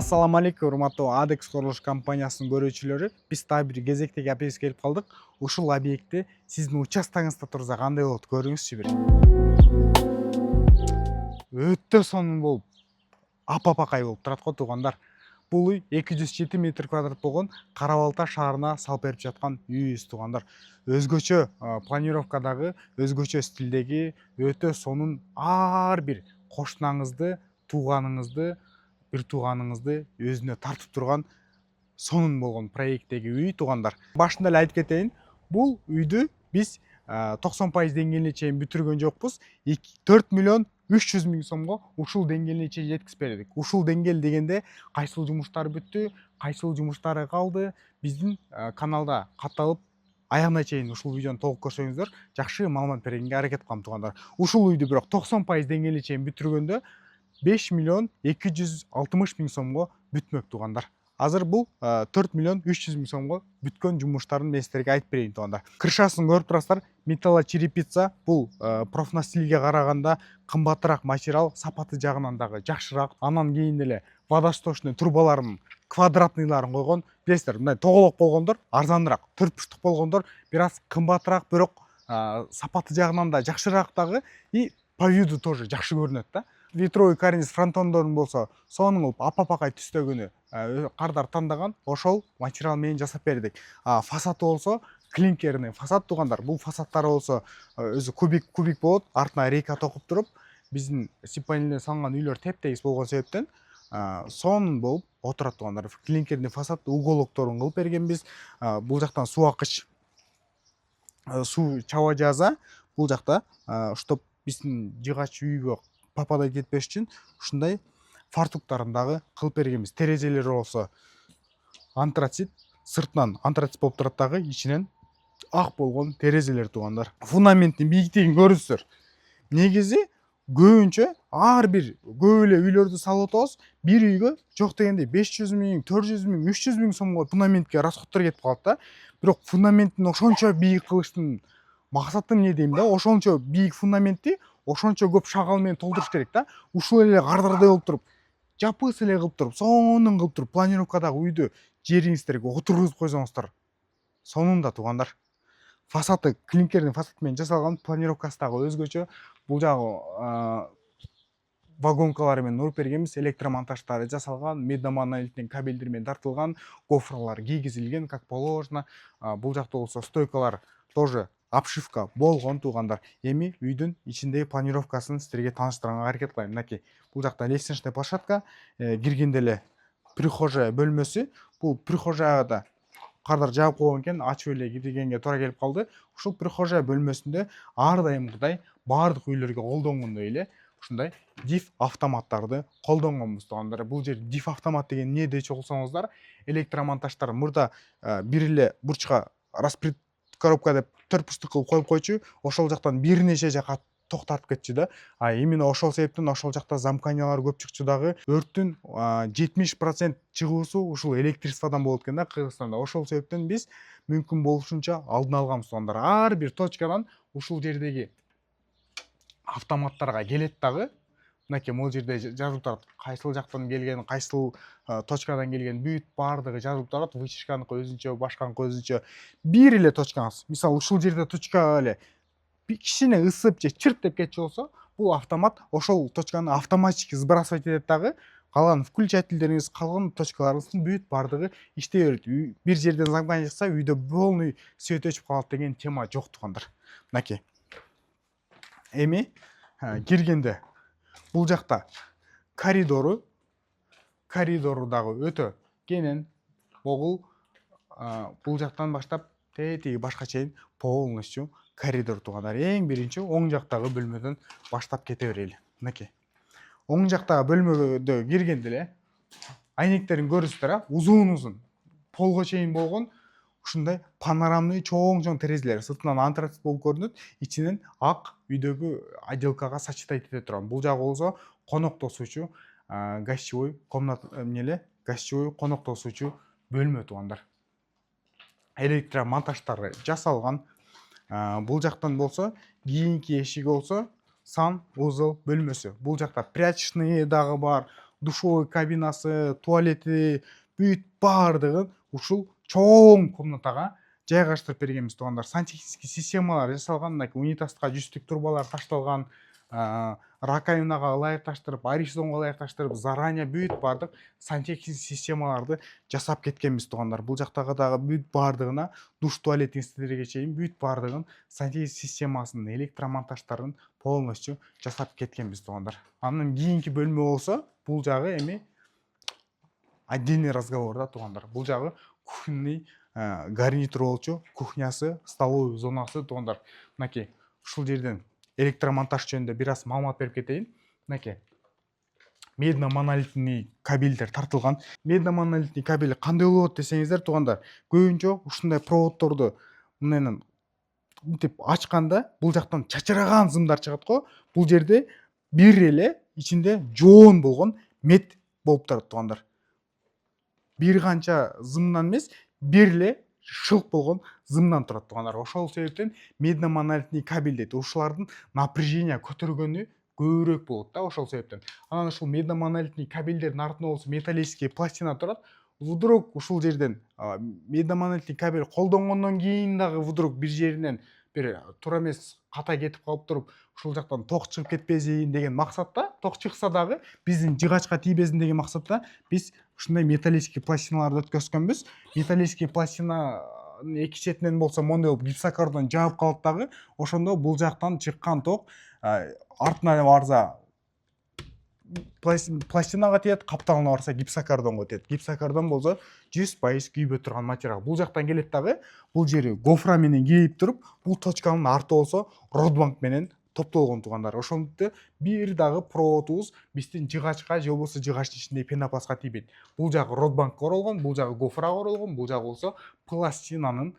Ассаламу алейкум, урматтуу Адекс курулуш компаниясынын көрүүчүлөрү. Биз та бир кезектеги объектке келип калдык. Ушул объектти сиздин участогуңузда турса кандай болот көрүңүзчү бир. Өтө сонун болуп, апапакай болуп турат го туугандар. Бул үй 207 метр квадрат болгон Кара Балта шаарына салып берип жаткан үйүбүз туугандар. Өзгөчө планировкадагы, өзгөчө стилдеги, өтө сонун ар бир кошунаңызды, тууганыңызды, бир тууганыңызды өзүнө тартып турган сонун болгон проекттеги үй туугандар. Башында эле айтып кетейин, бул үйдү биз 90% деңгээлине чейин бүтүргөн жокпуз. 4 миллион 300 миң сомго ушул деңгээлине чейин жеткизип бердик. Ушул деңгээл дегенде кайсыл жумуштар бүттү, кайсыл жумуштары калды, биздин каналда катталып аягына чейин ушул видеону толук көрсөңүздөр жакшы маалымат бергенге аракет кылам туугандар. Ушул үйдү бирок 90% деңгээлине чейин бүтүргөндө 5 миллион 260 миң сомго бүтмөк туугандар. Азыр бул 4 миллион 300 миң сомго бүткөн жумуштарын мен силерге айтып берейин туугандар. Крышасын көрүп турасыздар, металлочерепица. Бул профнастилге караганда кымбатыраак материал, сапаты жагынан дагы жакшыраак. Анан кийин эле водосточный трубаларын, квадратныйларын койгон. Билесиздер, мындай тоголок болгондор арзаныраак, 4 бурчтук болгондор бир аз кымбатыраак, бирок сапаты жагынан да жакшыраак дагы и по виду тоже жакшы көрүнөт да. Ветровый карниз фронтондорун болсо сонун болуп апапакай түстөгүнү кардар тандаган, ошол материал менен жасап бердик. Фасады болсо клинкерный фасад туугандар. Бул фасадтары болсо өзү кубик болот, артына рейка токуп туруп, биздин сипанелден салынган үйлөр тептегиз болгон себептен сонун болуп отурат туугандар. Клинкерный фасад уголокторун кылып бергенбиз. Бул жактан суу акыш, суу чаба жаза, бул жакта чтоб биздин жыгач үйгө попадать кетпеш үчүн ушундай фартуктарын дагы кылып бергенбиз. Терезелери болсо антрацит, сыртынан антрацит болуп турат дагы, ичинен ак болгон терезелер туугандар. Фундаменттин бийиктигин көрүңүздөр. Негизи көбүнчө ар бир көп эле үйлөрдү салып атабыз, бир үйгө жок дегенде 500 миң, 400 миң, 300 миң сомго фундаментке расходтор кетип калат да. Бирок фундаменттин ошончо бийик кылыштын максаты эмне дейм да, ошончо бийик фундаментти ошончо көп шагал менен толтуруш керек да. Ушул эле кардардай болуп туруп, жапыс эле кылып туруп, сонун кылып туруп планировкадагы үйдү жериңиздерге отургузуп койсоңуздар сонун да туугандар. Фасады клинкерный фасад менен жасалган, планировкасы дагы өзгөчө. Бул жагы вагонкалары менен уруп бергенбиз, электромонтаждары жасалган, медномонолиттен кабелдер менен тартылган, гофрлар кийгизилген как положено. Бул жакта болсо стойкалар тоже обшивка болгон туугандар. Эми үйдүн ичиндеги планировкасын силерге тааныштырганга аракет кылайын. Мынакей, бул жакта лестничный площадка, киргенде эле прихожая бөлмөсү. Бул прихожаяда кардар жаап койгон экен, ачып эле киргенге туура келип калды. Ушул прихожая бөлмөсүндө ар дайымкыдай баардык үйлөргө колдонгондой эле ушундай диф автоматтарды колдонгонбуз туугандар. Бул жер диф автомат деген эмне дечи болсоңуздар, электромонтаждар мурда бир эле бурчка распред коробка деп 4 бурчтук кылып коюп койчу, ошол жактан бир нече жака токтотуп кетчү да. Именно ошол себептен ошол жакта замканиялар көп чыкчу дагы. Өрттүн 70% чыгуусу ушул электричестводан болот экен да Кыргызстанда. Ошол себептен биз мүмкүн болушунча алдын алганбыз туугандар. Ар бир точкадан ушул жердеги автоматтарга келет дагы. Мынакей могул жерде жазылып турат, кайсыл жактан келген, кайсыл точкадан келген, бүт баардыгы жазылып турат. Вычишканыкы өзүнчө, башканыкы өзүнчө. Бир эле точкаңыз, мисалы ушул жерде точка эле кичине ысып же чырт деп кетчү болсо, бул автомат ошол точканы автоматически сбрасывать этет дагы. Калган включательдериңиз, калган точкаларыңыздын бүт баардыгы иштей берет. Бир жерден замкание чыкса, үйдө полный свет өчүп калат деген тема жок туугандар. Мынакей. Эми киргенде бул жакта коридору дагы өтө кенен могул. Бул жактан баштап тетиги башка чейин полностью коридор туугандар. Эң биринчи оң жактагы бөлмөдөн баштап кете берели. Мынакей. Оң жактагы бөлмөдө киргенде эле айнектерин көрүсүздөр, узун полго чейин болгон ушундай панорамный чоң терезелер, сыртынан антрацит болуп көрүнөт, ичинен ак үйдөгү отделкага сочетать эте турган. Бул жагы болсо коноктосуучу гостевой комната гостевой коноктосуучу бөлмө туугандар. Электромонтаждары жасалган. Бул жактан болсо кийинки эшиги болсо сан узел бөлмөсү. Бул жакта прачечный дагы бар, душевой кабинасы, туалети, бүт бардығын ушул чоң комнатага жайгаштырып бергенбиз туугандар. Сантехнический системалар жасалган, мынакей унитазга жүздүк турбалар ташталган, раковинага ылайык таштырып, аризонго ылайык таштырып, заранее бүт бардык сантехнический системаларды жасап кеткенбиз туугандар. Бул жактагы дагы бүт бардыгына душ туалет институттерге чейин бүт бардыгын сантехнический системасын, электромонтаждарын полностью жасап кеткенбиз туугандар. Анын кийинки бөлмө болсо, бул жагы эми отдельный разговор да туугандар. Бул жагы кухонный гарнитур болчу, кухнясы, столовый зонасы туугандар. Мынакей ушул жерден электромонтаж жөнүндө бир аз маалымат берип кетейин. Мынакей медно-монолитный кабелдер тартылган. Медно-монолитный кабель кандай болот десеңиздер туугандар, көбүнчө ушундай проводдорду мындан мынтип ачканда бул жактан чачыраган зымдар чыгат го. Бул жерде бир эле ичинде жоон болгон мед болуп турат туугандар. Бир канча зымдан эмес, бир эле шылк болгон зымдан турат туугандар. Ошол себептен медно-монолитный кабель дейт. Ушулардын напряжение көтөргөнү көбүрөөк болот да, ошол себептен. Анан ушул медно-монолитный кабелдердин артында болсо металлический пластина турат. Вдруг ушул жерден медно-монолитный кабель колдонгондон кийин дагы вдруг бир жеринен бир туура эмес ката кетип калып туруп, ушул жактан ток чыгып кетпесин деген максатта, ток чыкса дагы биздин жыгачка тийбесин деген максатта биз ушундай металлический пластиналарды өткөзгөнбүз. Металлический пластинанын эки четинен болсо мондой болуп гипсокартон жаап калат дагы, ошондо бул жактан чыккан ток артына барса пластинага тиет, капталына барса гипсокартонго тиет. Гипсокартон болсо 100% күйбөй турган материал. Бул жактан келет дагы, бул жери гофра менен кийип туруп, бул точканын арты болсо родбанк менен топтолгон туугандар. Ошондуктан бир дагы проводубуз биздин жыгачка же болбосо жыгачтын ичиндеги пенопластка тийбейт. Бул жагы родбанкка оролгон, бул жагы гофрага оролгон, бул жагы болсо пластинанын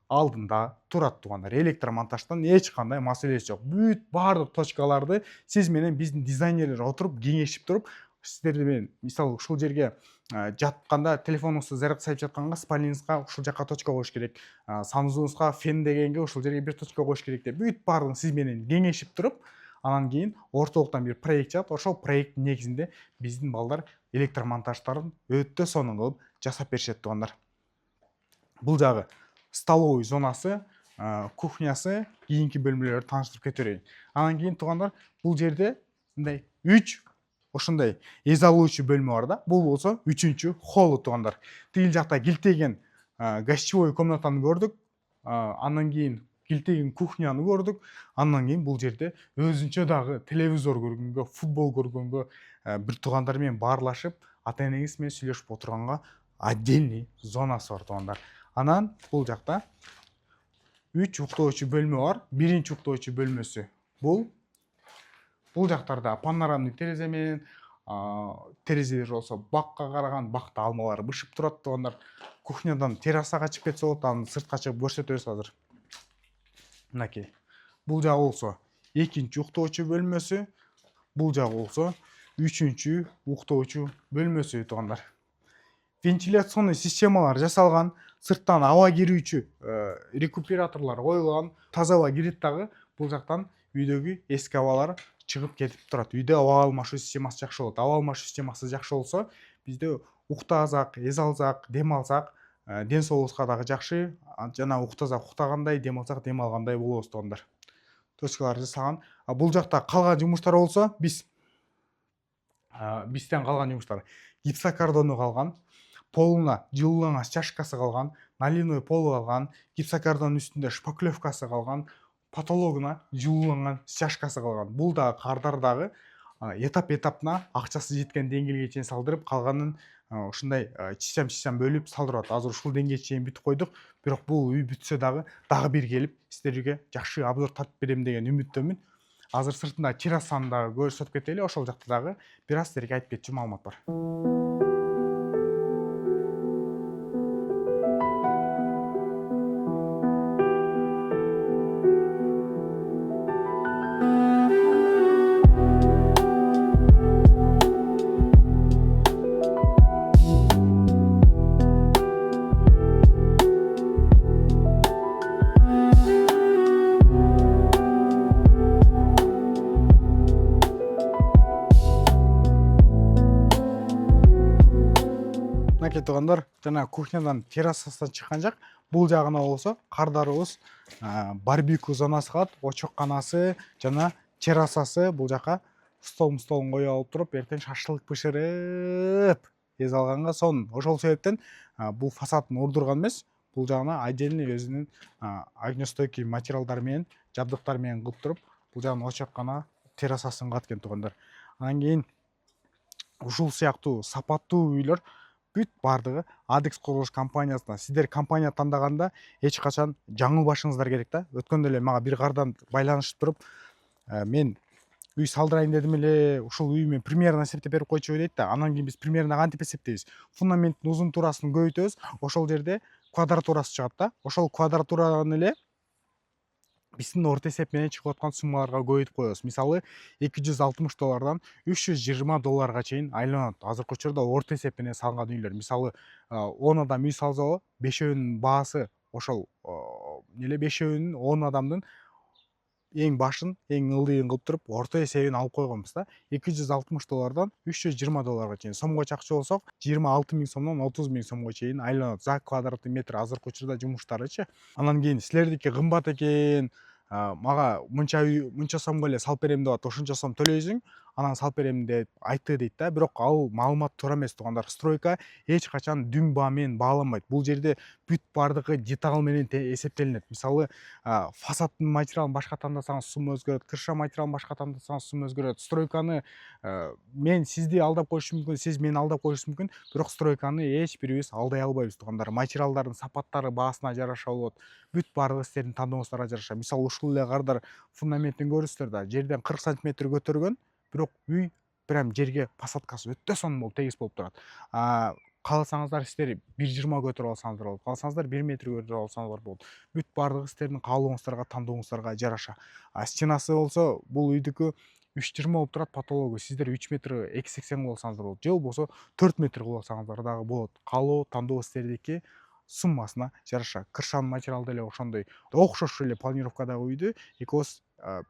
алдында турат туугандар. Электромонтаждан эч кандай маселеси жок. Бүт бардык точкаларды сиз менен биздин дизайнерлер отуруп, кеңешип туруп, сиздерди менен мисалы ушул жерге жатканда, телефонуңузду зарядка сайып жатканга спальниңизга ушул жакка точка коюш керек, санузуңузга фен дегенге ушул жерге бир точка коюш керек деп бүт бардыгын сиз менен кеңешип туруп, анан кийин ортолуктан бир проект чыгат. Ошол проекттин негизинде биздин балдар электромонтаждарын өтө сонун кылып жасап беришет туугандар. Бул жагы столовый зонасы, кухнясы, кийинки бөлмөлөрдү тааныштырып кете берейин. Анан кийин туугандар, бул жерде мындай 3 ошондой эз алуучу бөлмө бар да. Бул болсо 3-чү холл туугандар. Тигил жакта килтеген гостевой комнатаны көрдүк. Андан кийин килтеген кухняны көрдүк. Андан кийин бул жерде өзүнчө дагы телевизор көргөнгө, футбол көргөнгө, бир туугандар менен баарлашып, ата-энеңиз менен сүйлөшүп отурганга отдельный зонасы бар туугандар. Анан бул жакта 3 уктоочу бөлмө бар. Биринчи уктоочу бөлмөсү бул жактарда панорамный терезе менен, терезелер болсо бакка караган, бакта алмалар бышып турат туугандар. Кухнядан террасага чыгып кетсе болот, аны сыртка чыгып көрсөтөбүз азыр. Мынакей. Бул жагы болсо экинчи уктоочу бөлмөсү, бул жагы болсо 3-чү уктоочу бөлмөсү туугандар. Вентиляционный системалар жасалган, сырттан аба кирүүчү рекуператорлор коюлган, таза аба кирет дагы. Бул жактан үйдөгү эски абалар чыгып кетип турат. Үйдө аба алмашуу системасы жакшы болот. Аба алмашуу системасы жакшы болсо, бизде уктасак, эс алсак, дем алсак, ден соолугубузга дагы жакшы. Жана уктасак уктагандай, дем алсак дем алгандай болобуз туугандар. Точкалар жасалган. Бул жакта калган жумуштар болсо, бизден калган жумуштар. Гипсокартону калган, полуна жылууланган стяжкасы калган, наливной полу калган, гипсокартонун үстүндө шпаклевкасы калган, потологуна жылууланган стяжкасы калган. Бул дагы кардар дагы этап-этапына акчасы жеткен деңгээлге чейин салдырып, калганын ушундай чичам бөлүп салдырат. Азыр ушул деңгээлге чейин бүтүп койдук. Бирок бул үй бүтсө дагы бир келип сиздерге жакшы обзор тартып берем деген үмүттөмүн. Азыр сыртында террасаны дагы көрсөтүп кетели. Ошол жакта дагы бир аз сиздерге айтып кетчү маалымат бар. туугандар, жана кухнядан террасасынан чыккан жак. Бул жагына болсо кардарыбыз барбекю зонасы калат, очокканасы жана террасасы. Бул жака столун коюп алып туруп, эртең шашлык бышырып эз алганга сонун. Ошол себептен бул фасадын ордурган эмес. Бул жагына отдельный өзүнүн огнестойкий материалдар менен, жабдыктар менен кылып туруп, бул жагына очоккана террасасын кылат экен туугандар. Анан кийин ушул сыяктуу сапаттуу үйлөр бүт бардыгы Адекс курулуш компаниясына. Сиздер компания тандаганда эч качан жаңылбашыңыздар керек да. Өткөндө эле мага бир кардан байланышып туруп, мен үй салдырайын дедим эле, ушул үй мен примерно эсептеп берип койчу дейт да. Анан кийин биз примерно кантип эсептейбиз? Фундаменттин узун туурасын көбөйтөбүз, ошол жерде квадратурасы чыгат да. Ошол квадратураны эле биздин орто эсеп менен чыгып аткан суммаларга көбөйтүп коебуз. Мисалы $260 $320 чейин айланат. Азыркы учурда орто эсеп менен салган үйлөр. Мисалы 10 адам үй салса, бешөөнүн баасы ошол эле бешөөнүн 10 адамдын эң башын, эң ылдыйын кылып туруп, орто эсебин алып койгонбуз да. $260 $320 чейин. Сомго чакчы болсок, 26.000 сомдон 30.000 сомго чейин айланат за квадратный метр азыркы учурда жумуштарычы. Анан кийин силердики кымбат экен, мага мынча сомго эле салып берем деп атып, ошончо сом төлөйсүң, анан салып берем деп айтты дейт да. Бирок ал маалымат туура эмес туугандар. Стройка эч качан дүң баа менен бааланбайт. Бул жерде бүт бардыгы деталь менен эсептелинет. Мисалы фасадтын материалын башка тандасаңыз сумма өзгөрөт, крыша материалын башка тандасаңыз сумма өзгөрөт. Стройканы мен сизди алдап коюшум мүмкүн, сиз мени алдап коюшуңуз мүмкүн, бирок стройканы эч бирибиз алдай албайбыз туугандар. Материалдардын сапаттары баасына жараша болот. Бүт бардыгы сиздердин тандооңуздарга жараша. Мисалы ушул эле кардар фундаментин көрүсүздөр да, жерден 40 см көтөргөн, бирок үй прям жерге посадкасы өтө сонун болуп, тегиз болуп турат. Кааласаңыздар сиздер 1,20 көтөрүп алсаңыздар болот. Кааласаңыздар 1 метр көтөрүп алсаңыздар болот. Бүт бардыгы сиздердин каалооңуздарга, тандооңуздарга жараша. Стенасы болсо, бул үйдүкү 3,20 болуп турат потологу. Сиздер 3 метр 2,80 кылып алсаңыздар болот. Же болбосо 4 метр кылып алсаңыздар дагы болот. Каалоо, тандоо сиздердики суммасына жараша. Крышанын материалы деле ошондой. Окшош эле планировкадагы үйдү экөөбүз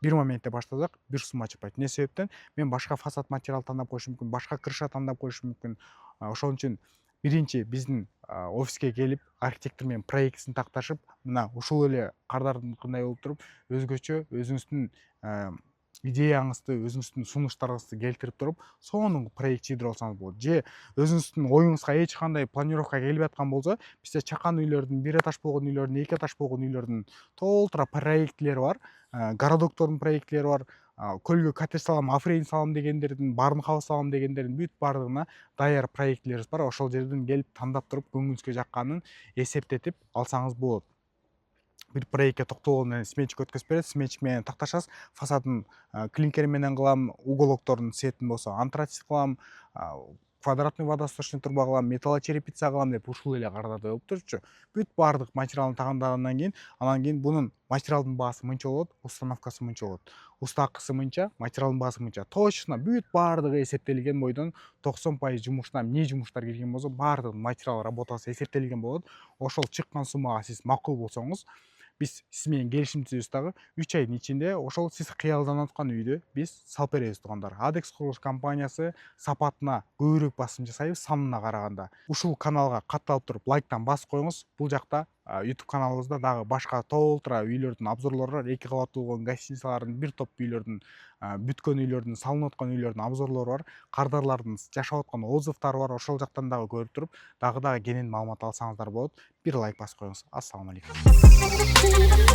бир моментте баштасак, бир сумма чыкпайт. Эмне себептен? Мен башка фасад материал тандап коюшум мүмкүн, башка крыша тандап коюшум мүмкүн. Ошон үчүн биринчи биздин офиске келип, архитектор менен проектисин такташып, мына ушул эле кардардыкындай болуп туруп, өзгөчө өзүңүздүн идеяңызды, өзүңүздүн сунуштарыңызды келтирип туруп, сонун проект чыйдырып алсаңыз болот. Же өзүңүздүн оюңузга эч кандай планировка келбей аткан болсо, бизде чакан үйлөрдүн, бир этаж болгон үйлөрдүн, эки этаж болгон үйлөрдүн толтура проектлери бар, городоктордун проектлери бар, көлгө коттедж салам, оффрейн салам дегендердин, барнхаус салам дегендердин бүт бардыгына даяр проектлерибиз бар. Ошол жерден келип тандап туруп, көңүлүңүзгө жакканын эсептетип алсаңыз болот. Бир проектке токтолгон менен сметчик өткөзүп берет, сметчик менен такташасыз, фасадын клинкер менен кылам, уголоктордун цветин болсо антрацит кылам, квадратный водосточный труба кылам, металлочерепица кылам деп ушул эле кардарды болуп турчу. Бүт бардык материалын тагындагандан кийин, анан кийин бунун материалдын баасы мынча болот, установкасы мынча болот. Уста акысы мынча, материалдын баасы мынча. Точно бүт бардыгы эсептелген бойдон 90% жумушуна эмне жумуштар кирген болсо, бардык материал работасы эсептелген болот. Ошол чыккан суммага сиз макул болсоңуз, биз сиз менен келишим түзөбүз дагы 3 айдын ичинде ошол сиз кыялданып аткан үйдү биз салып беребиз туугандар. Адекс курулуш компаниясы сапатына көбүрөөк басым жасайбыз санына караганда. Ушул каналга катталып туруп лайктан басып коюңуз. Бул жакта YouTube каналыбызда дагы башка толтура үйлөрдүн обзорлору бар. 2 кабаттуу болгон гостиницалардын, бир топ үйлөрдүн, бүткөн үйлөрдүн, салынып аткан үйлөрдүн обзорлору бар. Кардарлардын жашап аткан отзывдары бар. Ошол жактан дагы көрүп туруп, дагы кенен маалымат алсаңыздар болот. Бир лайк басып коюңуз. Ассаламу алейкум.